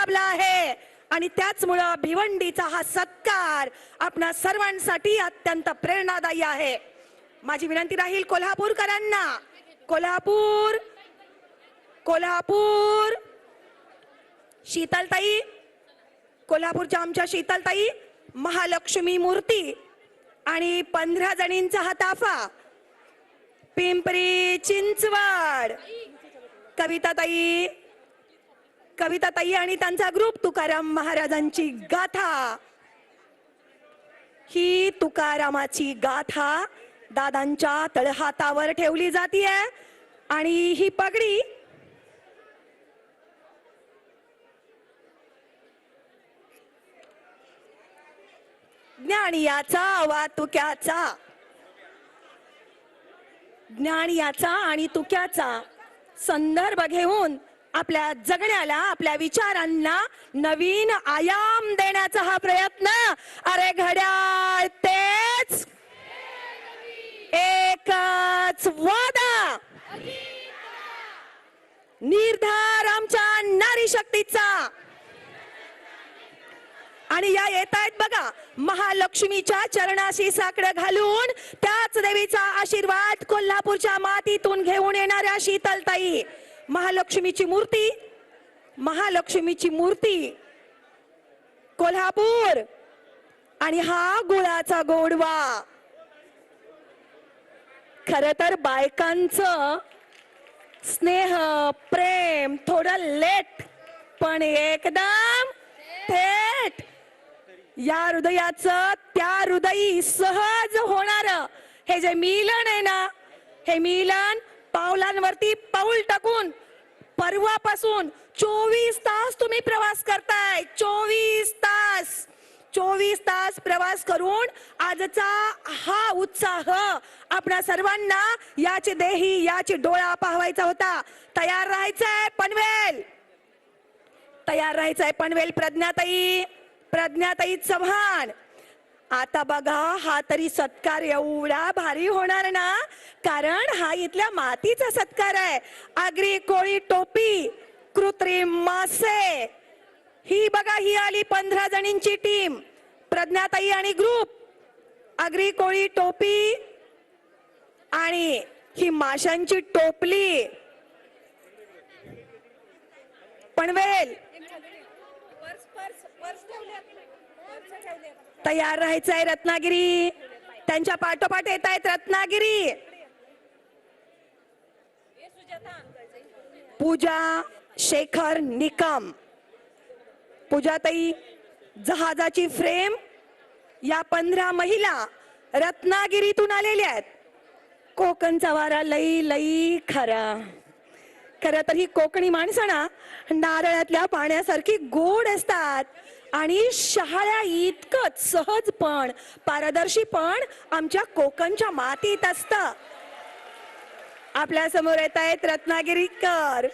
लाभला आहे आणि त्याचमुळे भिवंडीचा हा सत्कार आपणा सर्वांसाठी अत्यंत प्रेरणादायी आहे. माझी विनंती राहील कोल्हापूरकरांना, कोल्हापूर कोल्हापूर शीतलताई, कोल्हापूरच्या आमच्या शीतलताई, महालक्ष्मी मूर्ती आणि 15 जणींचा हा ताफा, पिंपरी चिंचवड, कविताताई आणि त्यांचा ग्रुप तुकाराम महाराजांची गाथा. ही तुकारामाची गाथा दादांच्या तळहातावर ठेवली जातीये आणि ही पगडी ज्ञानियाचा आणि तुक्याचा संदर्भ घेऊन आपल्या जगण्याला, आपल्या विचारांना नवीन आयाम देण्याचा हा प्रयत्न. अरे घड्याळ तेच, एकच वादा, निर्धार आमच्या नारी शक्तीचा. आणि या येत आहेत बघा महालक्ष्मीच्या चरणाशी साकडं घालून त्याच देवीचा आशीर्वाद कोल्हापूरच्या मातीतून घेऊन येणाऱ्या शीतलताई. महालक्ष्मीची मूर्ती कोल्हापूर आणि हा गुळाचा गोडवा. खर तर बायकांचं स्नेह प्रेम थोडं लेट पण एकदम थेट. या हृदयाचं त्या हृदयी सहज होणार हे जे मिलन आहे ना, हे मिलन पावलांवरती पाऊल टाकून परवापासून 24 तास तुम्ही प्रवास करताय. 24 तास प्रवास करून आजचा हा उत्साह आपणा सर्वांना याची देही, याची डोळा पाहायचा होता. तयार राहायचंय पनवेल प्रज्ञाताई चव्हाण. आता बघा हा तरी सत्कार एवढा भारी होणार ना, कारण हा इथल्या मातीचा सत्कार आहे. आगरी कोळी टोपी, कृत्रिम मासे. ही बघा, ही आली 15 जणींची टीम, प्रज्ञाताई आणि ग्रुप. आगरी कोळी टोपी आणि ही माशांची टोपली. पनवेल तयार राहायचंय. रत्नागिरी त्यांच्या पाठोपाठ येत आहेत. रत्नागिरी पूजा शेखर निकम. पूजाताई जहाजाची फ्रेम. या 15 महिला रत्नागिरीतून आलेल्या आहेत. कोकणचा वारा लई खरं तर ही कोकणी माणसं ना नारळातल्या पाण्यासारखी गोड असतात आणि शहाळ्या इतकंच सहज पण पारदर्शी पण आमच्या कोकणच्या मातीत असतं. आपल्या समोर येत आहेत रत्नागिरीकर.